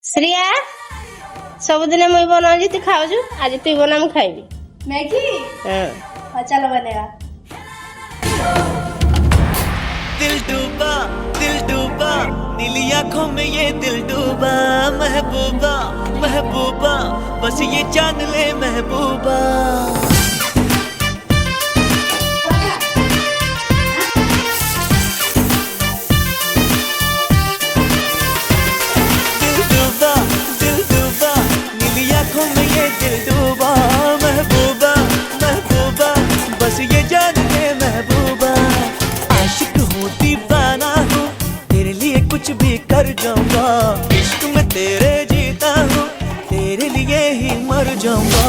श्रिया सबुदिन मुई बनाऊँ तू खाऊ आज तू बना मुझे खाइबी मैगी। हाँ चलो बनेगा। दिल डूबा नीली आंखों में ये दिल डूबा महबूबा महबूबा बस ये जान ले महबूबा। दिल डूबा नीली आंखों में ये दिल डूबा महबूबा महबूबा बस ये जान ले महबूबा। आशिक हूँ दीवाना हूँ तेरे लिए कुछ भी कर जाऊंगा। इश्क में तेरे जीता हूँ तेरे लिए ही मर जाऊंगा।